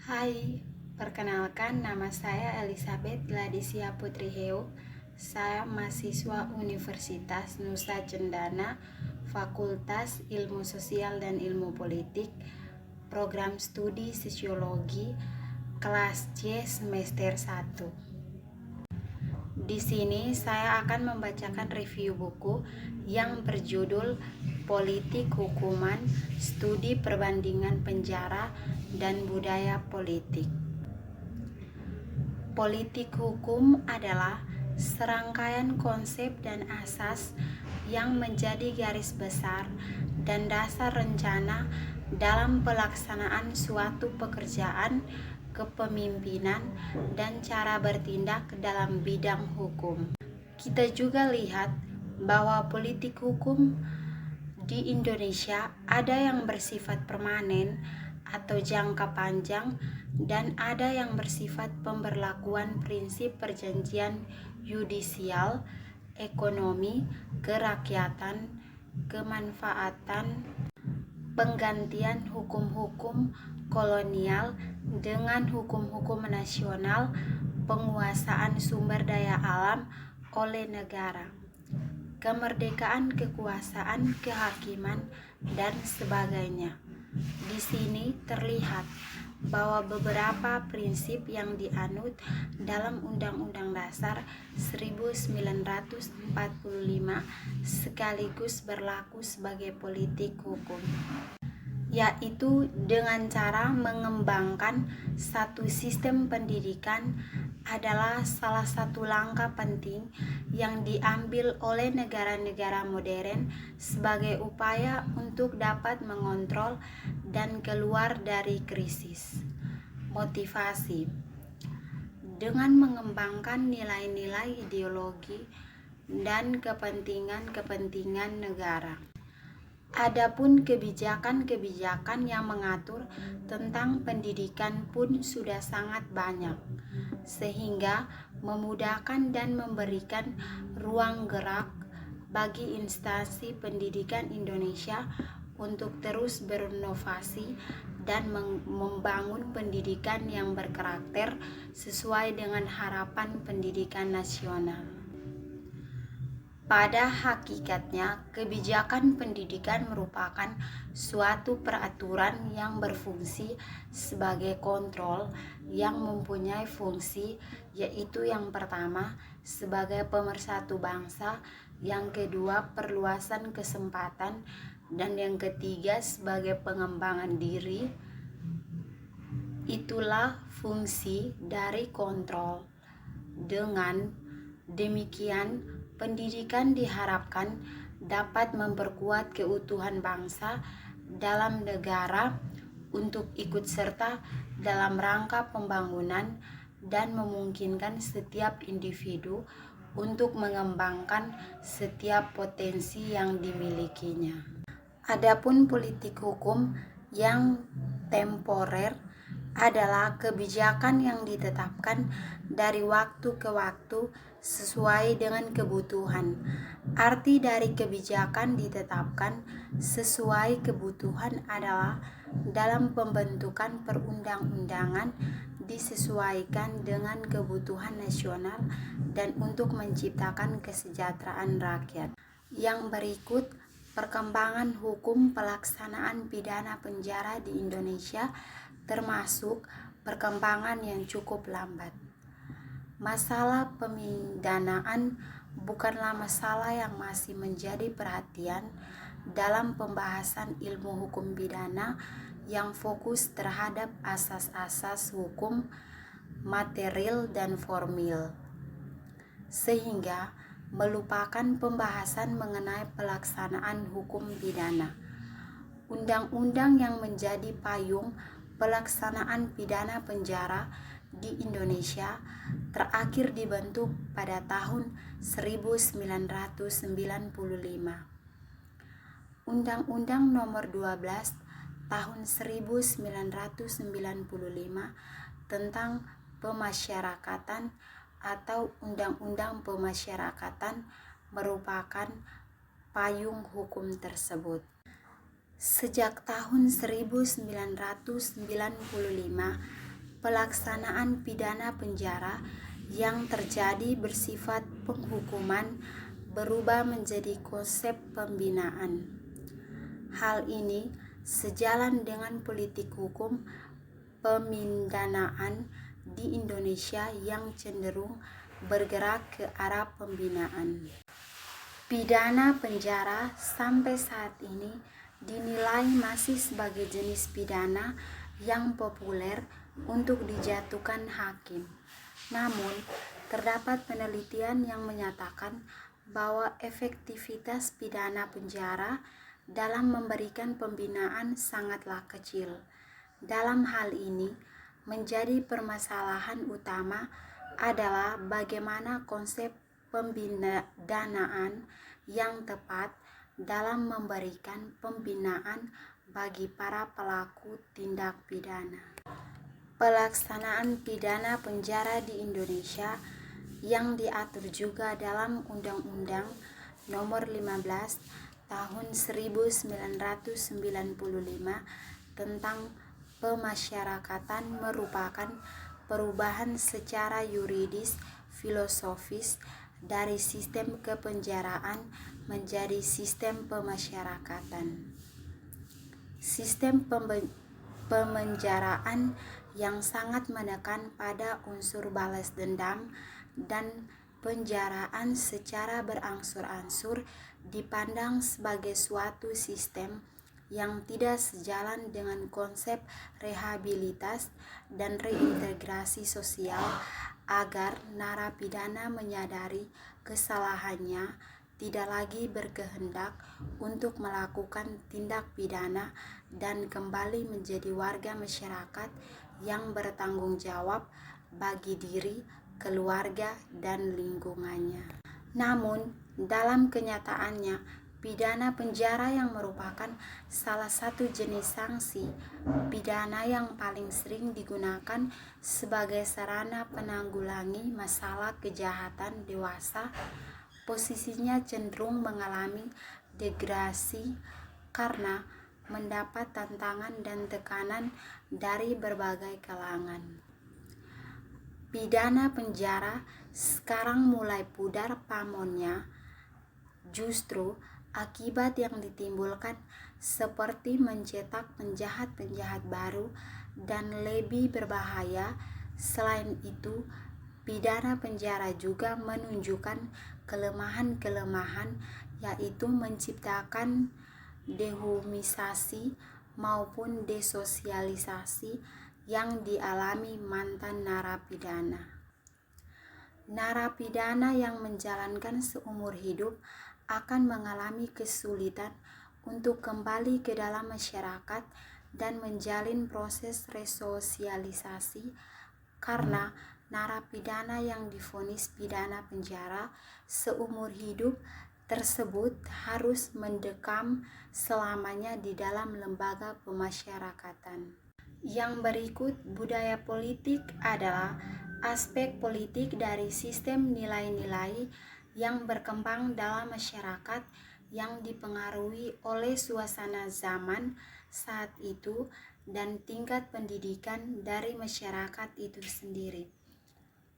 Hai, perkenalkan nama saya Elizabeth Ladisia Putri Heu. Saya mahasiswa Universitas Nusa Cendana, Fakultas Ilmu Sosial dan Ilmu Politik, Program Studi Sosiologi, kelas C semester 1. Di sini saya akan membacakan review buku yang berjudul Politik Hukuman, Studi Perbandingan Penjara dan Budaya Politik. Politik hukum adalah serangkaian konsep dan asas yang menjadi garis besar dan dasar rencana dalam pelaksanaan suatu pekerjaan kepemimpinan dan cara bertindak dalam bidang hukum. Kita juga lihat bahwa politik hukum di Indonesia ada yang bersifat permanen atau jangka panjang dan ada yang bersifat pemberlakuan prinsip perjanjian yudisial, ekonomi, kerakyatan, kemanfaatan, penggantian hukum-hukum kolonial dengan hukum-hukum nasional, penguasaan sumber daya alam oleh negara, kemerdekaan kekuasaan, kehakiman, dan sebagainya. Di sini terlihat bahwa beberapa prinsip yang dianut dalam Undang-Undang Dasar 1945 sekaligus berlaku sebagai politik hukum, yaitu dengan cara mengembangkan satu sistem pendidikan adalah salah satu langkah penting yang diambil oleh negara-negara modern sebagai upaya untuk dapat mengontrol dan keluar dari krisis. Motivasi dengan mengembangkan nilai-nilai ideologi dan kepentingan-kepentingan negara. Adapun kebijakan-kebijakan yang mengatur tentang pendidikan pun sudah sangat banyak, sehingga memudahkan dan memberikan ruang gerak bagi instansi pendidikan Indonesia untuk terus berinovasi dan membangun pendidikan yang berkarakter sesuai dengan harapan pendidikan nasional. Pada hakikatnya, kebijakan pendidikan merupakan suatu peraturan yang berfungsi sebagai kontrol yang mempunyai fungsi, yaitu yang pertama sebagai pemersatu bangsa, yang kedua perluasan kesempatan, dan yang ketiga sebagai pengembangan diri. Itulah fungsi dari kontrol. Dengan demikian, pendidikan diharapkan dapat memperkuat keutuhan bangsa dalam negara untuk ikut serta dalam rangka pembangunan dan memungkinkan setiap individu untuk mengembangkan setiap potensi yang dimilikinya. Adapun politik hukum yang temporer adalah kebijakan yang ditetapkan dari waktu ke waktu sesuai dengan kebutuhan. Arti dari kebijakan ditetapkan sesuai kebutuhan adalah dalam pembentukan perundang-undangan disesuaikan dengan kebutuhan nasional dan untuk menciptakan kesejahteraan rakyat. Yang berikut perkembangan hukum pelaksanaan pidana penjara di Indonesia, termasuk perkembangan yang cukup lambat. Masalah pemidanaan bukanlah masalah yang masih menjadi perhatian dalam pembahasan ilmu hukum pidana yang fokus terhadap asas-asas hukum material dan formil, sehingga melupakan pembahasan mengenai pelaksanaan hukum pidana. Undang-undang yang menjadi payung pelaksanaan pidana penjara di Indonesia terakhir dibentuk pada tahun 1995. Undang-Undang Nomor 12 Tahun 1995 tentang Pemasyarakatan atau Undang-Undang Pemasyarakatan merupakan payung hukum tersebut. Sejak tahun 1995, pelaksanaan pidana penjara yang terjadi bersifat penghukuman berubah menjadi konsep pembinaan. Hal ini sejalan dengan politik hukum pemindanaan di Indonesia yang cenderung bergerak ke arah pembinaan. Pidana penjara sampai saat ini dinilai masih sebagai jenis pidana yang populer untuk dijatuhkan hakim. Namun, terdapat penelitian yang menyatakan bahwa efektivitas pidana penjara dalam memberikan pembinaan sangatlah kecil. Dalam hal ini, menjadi permasalahan utama adalah bagaimana konsep pembinaan yang tepat dalam memberikan pembinaan bagi para pelaku tindak pidana. Pelaksanaan pidana penjara di Indonesia yang diatur juga dalam Undang-Undang Nomor 15 Tahun 1995 tentang pemasyarakatan merupakan perubahan secara yuridis filosofis dari sistem kepenjaraan menjadi sistem pemasyarakatan. Sistem pemenjaraan yang sangat menekan pada unsur balas dendam dan penjaraan secara berangsur-angsur dipandang sebagai suatu sistem yang tidak sejalan dengan konsep rehabilitas dan reintegrasi sosial agar narapidana menyadari kesalahannya, tidak lagi berkehendak untuk melakukan tindak pidana dan kembali menjadi warga masyarakat yang bertanggung jawab bagi diri, keluarga, dan lingkungannya. Namun, dalam kenyataannya, pidana penjara yang merupakan salah satu jenis sanksi pidana yang paling sering digunakan sebagai sarana penanggulangi masalah kejahatan dewasa, posisinya cenderung mengalami degradasi karena mendapat tantangan dan tekanan dari berbagai kalangan. Pidana penjara sekarang mulai pudar pamornya justru akibat yang ditimbulkan seperti mencetak penjahat-penjahat baru dan lebih berbahaya. Selain itu, pidana penjara juga menunjukkan kelemahan-kelemahan, yaitu menciptakan dehumanisasi maupun desosialisasi yang dialami mantan narapidana. Narapidana yang menjalankan seumur hidup akan mengalami kesulitan untuk kembali ke dalam masyarakat dan menjalin proses resosialisasi karena narapidana yang divonis pidana penjara seumur hidup tersebut harus mendekam selamanya di dalam lembaga pemasyarakatan. Yang berikut budaya politik adalah aspek politik dari sistem nilai-nilai yang berkembang dalam masyarakat yang dipengaruhi oleh suasana zaman saat itu dan tingkat pendidikan dari masyarakat itu sendiri.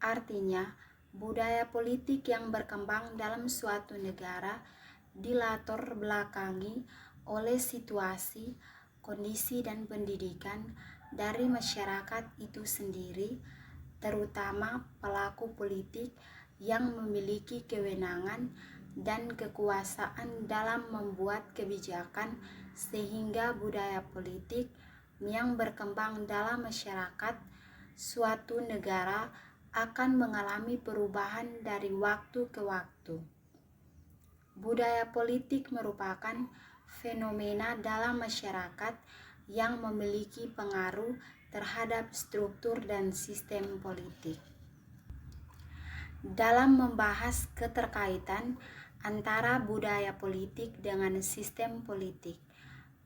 Artinya, budaya politik yang berkembang dalam suatu negara dilatar belakangi oleh situasi, kondisi, dan pendidikan dari masyarakat itu sendiri, terutama pelaku politik yang memiliki kewenangan dan kekuasaan dalam membuat kebijakan, sehingga budaya politik yang berkembang dalam masyarakat suatu negara akan mengalami perubahan dari waktu ke waktu. Budaya politik merupakan fenomena dalam masyarakat yang memiliki pengaruh terhadap struktur dan sistem politik. Dalam membahas keterkaitan antara budaya politik dengan sistem politik,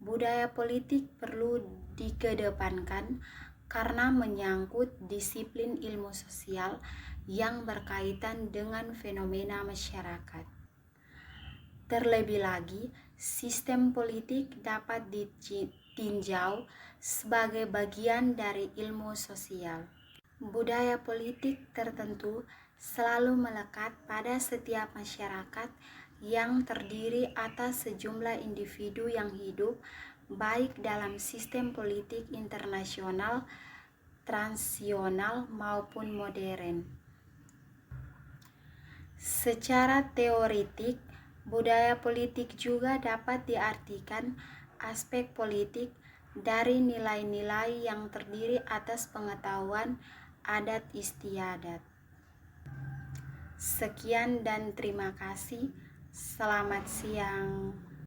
budaya politik perlu dikedepankan karena menyangkut disiplin ilmu sosial yang berkaitan dengan fenomena masyarakat. Terlebih lagi, sistem politik dapat ditinjau sebagai bagian dari ilmu sosial. Budaya politik tertentu selalu melekat pada setiap masyarakat yang terdiri atas sejumlah individu yang hidup baik dalam sistem politik internasional, transisional maupun modern. Secara teoritik, budaya politik juga dapat diartikan aspek politik dari nilai-nilai yang terdiri atas pengetahuan adat istiadat. Sekian dan terima kasih. Selamat siang.